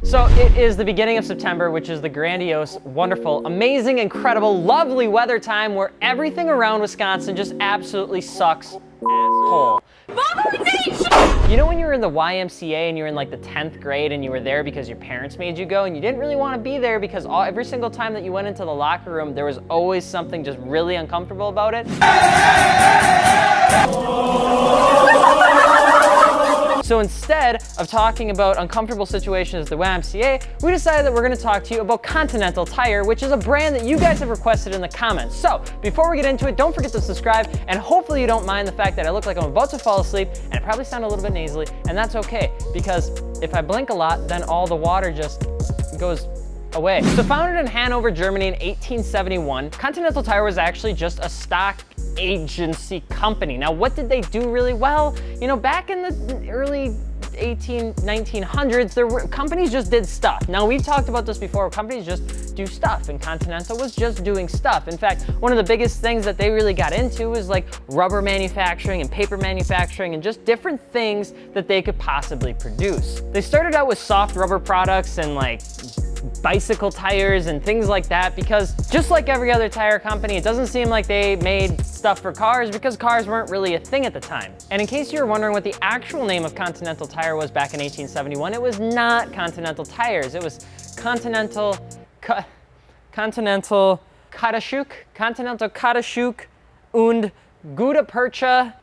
So it is the beginning of September, which is the grandiose, wonderful, amazing, incredible, lovely weather time where everything around Wisconsin just absolutely sucks asshole. You know when you were in the YMCA and you were in like the 10th grade and you were there because your parents made you go and you didn't really want to be there because every single time that you went into the locker room, there was always something just really uncomfortable about it? So instead of talking about uncomfortable situations at the YMCA, we decided that we're gonna talk to you about Continental Tire, which is a brand that you guys have requested in the comments. So before we get into it, don't forget to subscribe, and hopefully you don't mind the fact that I look like I'm about to fall asleep and I probably sound a little bit nasally, and that's okay, because if I blink a lot, then all the water just goes away. So founded in Hanover, Germany in 1871, Continental Tire was actually just a stock agency company. Now, what did they do really well? You know, back in the early 1900s, companies just did stuff. Now, we've talked about this before, companies just do stuff, and Continental was just doing stuff. In fact, one of the biggest things that they really got into was like rubber manufacturing and paper manufacturing and just different things that they could possibly produce. They started out with soft rubber products and like bicycle tires and things like that, because just like every other tire company, it doesn't seem like they made stuff for cars because cars weren't really a thing at the time. And in case you were wondering what the actual name of Continental Tire was back in 1871, it was not Continental Tires. It was Continental Katashuk und Gute Percha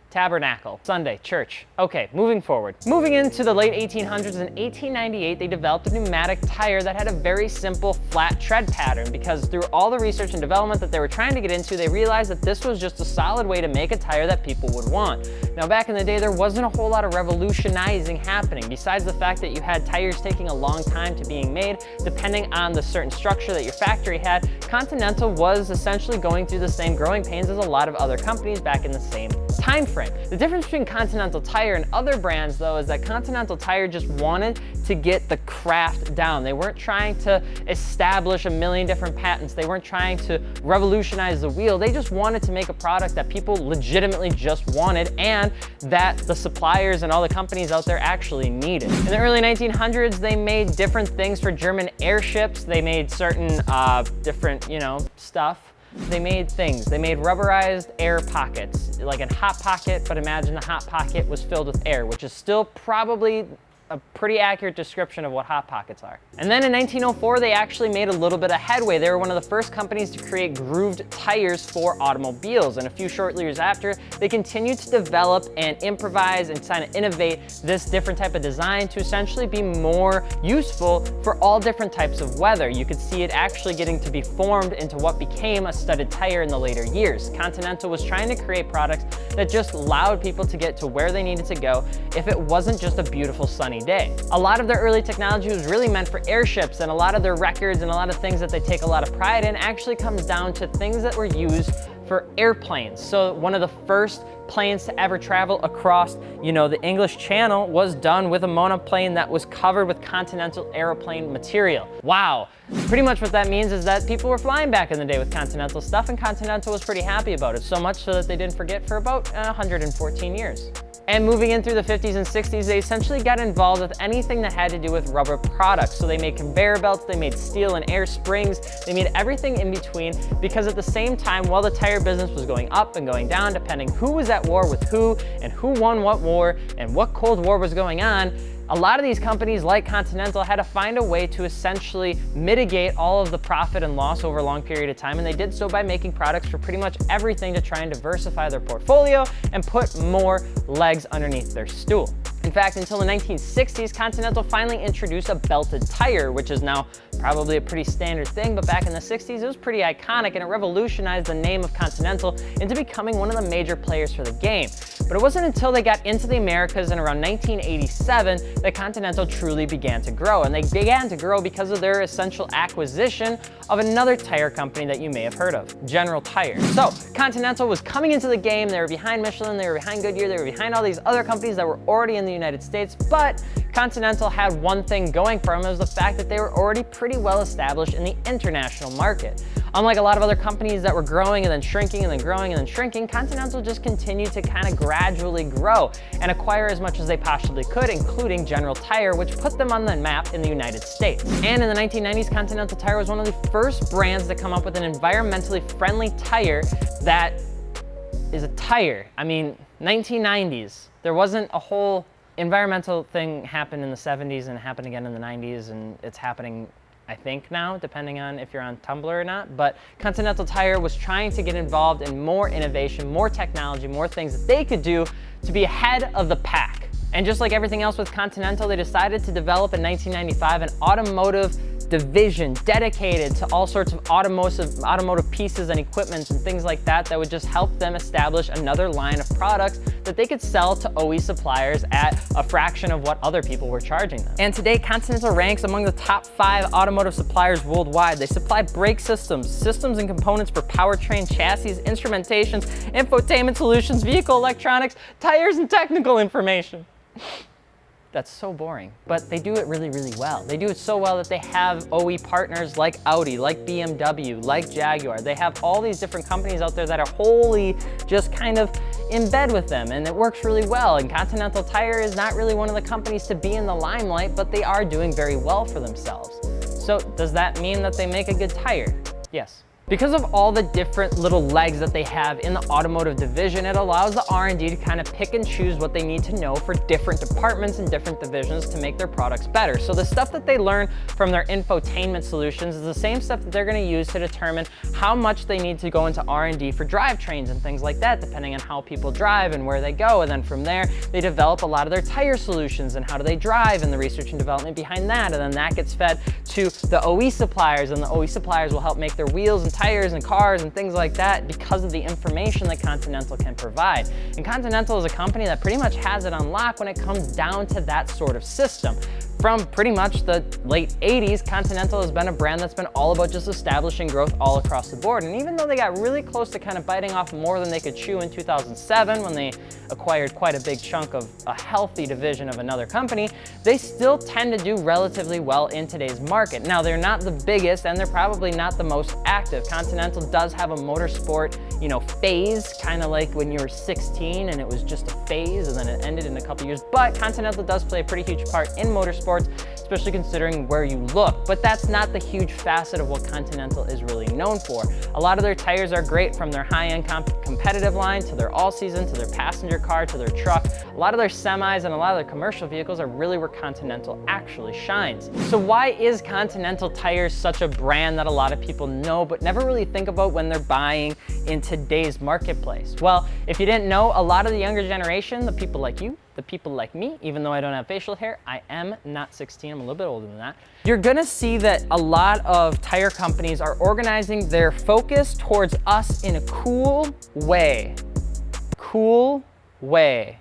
Tabernacle. Sunday, church. Okay, moving forward. Moving into the late 1800s, in 1898, they developed a pneumatic tire that had a very simple flat tread pattern, because through all the research and development that they were trying to get into, they realized that this was just a solid way to make a tire that people would want. Now, back in the day, there wasn't a whole lot of revolutionizing happening, besides the fact that you had tires taking a long time to being made, depending on the certain structure that your factory had. Continental was essentially going through the same growing pains as a lot of other companies back in the same time frame. The difference between Continental Tire and other brands, though, is that Continental Tire just wanted to get the craft down. They weren't trying to establish a million different patents. They weren't trying to revolutionize the wheel. They just wanted to make a product that people legitimately just wanted and that the suppliers and all the companies out there actually needed. In the early 1900s, they made different things for German airships. They made certain different, stuff. They made things. They made rubberized air pockets, like a Hot Pocket, but imagine the Hot Pocket was filled with air, which is still probably a pretty accurate description of what Hot Pockets are. And then in 1904, they actually made a little bit of headway. They were one of the first companies to create grooved tires for automobiles. And a few short years after, they continued to develop and improvise and kind of innovate this different type of design to essentially be more useful for all different types of weather. You could see it actually getting to be formed into what became a studded tire in the later years. Continental was trying to create products that just allowed people to get to where they needed to go if it wasn't just a beautiful sunny day. A lot of their early technology was really meant for airships, and a lot of their records and a lot of things that they take a lot of pride in actually comes down to things that were used for airplanes. So one of the first planes to ever travel across, the English Channel was done with a monoplane that was covered with Continental airplane material. Wow. Pretty much what that means is that people were flying back in the day with Continental stuff, and Continental was pretty happy about it, so much so that they didn't forget for about 114 years. And moving in through the 50s and 60s, they essentially got involved with anything that had to do with rubber products. So they made conveyor belts, they made steel and air springs, they made everything in between, because at the same time, while the tire business was going up and going down, depending who was at war with who and who won what war and what Cold War was going on, a lot of these companies like Continental had to find a way to essentially mitigate all of the profit and loss over a long period of time, and they did so by making products for pretty much everything to try and diversify their portfolio and put more legs underneath their stool. In fact, until the 1960s, Continental finally introduced a belted tire, which is now probably a pretty standard thing, but back in the 60s, it was pretty iconic, and it revolutionized the name of Continental into becoming one of the major players for the game. But it wasn't until they got into the Americas in around 1987 that Continental truly began to grow. And they began to grow because of their essential acquisition of another tire company that you may have heard of, General Tires. So Continental was coming into the game. They were behind Michelin, they were behind Goodyear, they were behind all these other companies that were already in the United States, but Continental had one thing going for them. It was the fact that they were already pretty well established in the international market. Unlike a lot of other companies that were growing and then shrinking and then growing and then shrinking, Continental just continued to kind of gradually grow and acquire as much as they possibly could, including General Tire, which put them on the map in the United States. And in the 1990s, Continental Tire was one of the first brands to come up with an environmentally friendly tire that is a tire. I mean, 1990s, there wasn't a whole environmental thing happened in the 70s and happened again in the 90s, and it's happening, I think, now, depending on if you're on Tumblr or not. But Continental Tire was trying to get involved in more innovation, more technology, more things that they could do to be ahead of the pack. And just like everything else with Continental, they decided to develop in 1995 an automotive division dedicated to all sorts of automotive pieces and equipment and things like that that would just help them establish another line of products that they could sell to OE suppliers at a fraction of what other people were charging them. And today, Continental ranks among the top 5 automotive suppliers worldwide. They supply brake systems and components for powertrain, chassis, instrumentations, infotainment solutions, vehicle electronics, tires, and technical information. That's so boring, but they do it really, really well. They do it so well that they have OE partners like Audi, like BMW, like Jaguar. They have all these different companies out there that are wholly just kind of in bed with them, and it works really well. And Continental Tire is not really one of the companies to be in the limelight, but they are doing very well for themselves. So does that mean that they make a good tire? Yes. Because of all the different little legs that they have in the automotive division, it allows the R&D to kind of pick and choose what they need to know for different departments and different divisions to make their products better. So the stuff that they learn from their infotainment solutions is the same stuff that they're going to use to determine how much they need to go into R&D for drivetrains and things like that, depending on how people drive and where they go. And then from there, they develop a lot of their tire solutions and how do they drive and the research and development behind that. And then that gets fed to the OE suppliers, and the OE suppliers will help make their wheels and tires and cars and things like that because of the information that Continental can provide. And Continental is a company that pretty much has it on lock when it comes down to that sort of system. From pretty much the late 80s, Continental has been a brand that's been all about just establishing growth all across the board. And even though they got really close to kind of biting off more than they could chew in 2007 when they acquired quite a big chunk of a healthy division of another company, they still tend to do relatively well in today's market. Now, they're not the biggest and they're probably not the most active. Continental does have a motorsport, phase, kind of like when you were 16 and it was just a phase and then it ended in a couple years. But Continental does play a pretty huge part in motorsports, especially considering where you look. But that's not the huge facet of what Continental is really known for. A lot of their tires are great, from their high-end competitive line to their all-season, to their passenger car, to their truck. A lot of their semis and a lot of their commercial vehicles are really where Continental actually shines. So why is Continental Tires such a brand that a lot of people know but never really think about when they're buying in today's marketplace? Well, if you didn't know, a lot of the younger generation, the people like you, the people like me, even though I don't have facial hair, I am not 16, I'm a little bit older than that. You're gonna see that a lot of tire companies are organizing their focus towards us in a cool way. Cool way.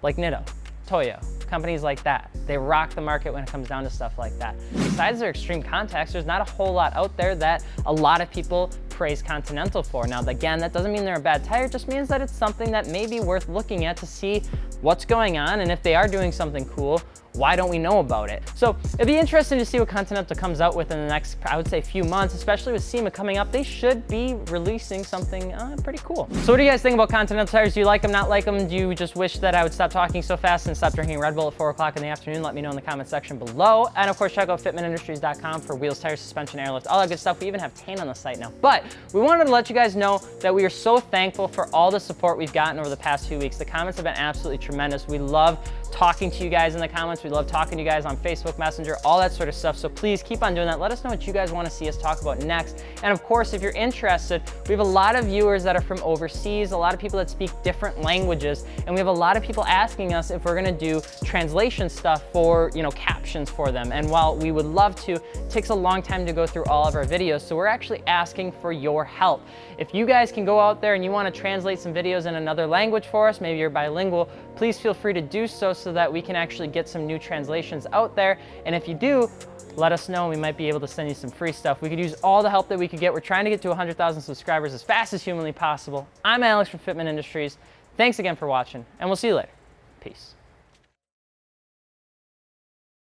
Like Nitto, Toyo, companies like that. They rock the market when it comes down to stuff like that. Besides their extreme contacts, there's not a whole lot out there that a lot of people praise Continental for. Now, again, that doesn't mean they're a bad tire, it just means that it's something that may be worth looking at to see what's going on, and if they are doing something cool, why don't we know about it? So it'd be interesting to see what Continental comes out with in the next, I would say, few months, especially with SEMA coming up. They should be releasing something pretty cool. So what do you guys think about Continental Tires? Do you like them, not like them? Do you just wish that I would stop talking so fast and stop drinking Red Bull at 4 o'clock in the afternoon? Let me know in the comment section below. And of course, check out fitmentindustries.com for wheels, tires, suspension, airlift, all that good stuff. We even have Tane on the site now. But we wanted to let you guys know that we are so thankful for all the support we've gotten over the past few weeks. The comments have been absolutely tremendous. We love talking to you guys in the comments. We love talking to you guys on Facebook Messenger, all that sort of stuff. So please keep on doing that. Let us know what you guys want to see us talk about next. And of course, if you're interested, we have a lot of viewers that are from overseas, a lot of people that speak different languages, and we have a lot of people asking us if we're going to do translation stuff for, captions for them. And while we would love to, it takes a long time to go through all of our videos. So we're actually asking for your help. If you guys can go out there and you want to translate some videos in another language for us, maybe you're bilingual, please feel free to do so that we can actually get some new translations out there. And if you do, let us know. We might be able to send you some free stuff. We could use all the help that we could get. We're trying to get to 100,000 subscribers as fast as humanly possible. I'm Alex from Fitment Industries. Thanks again for watching, and we'll see you later. Peace.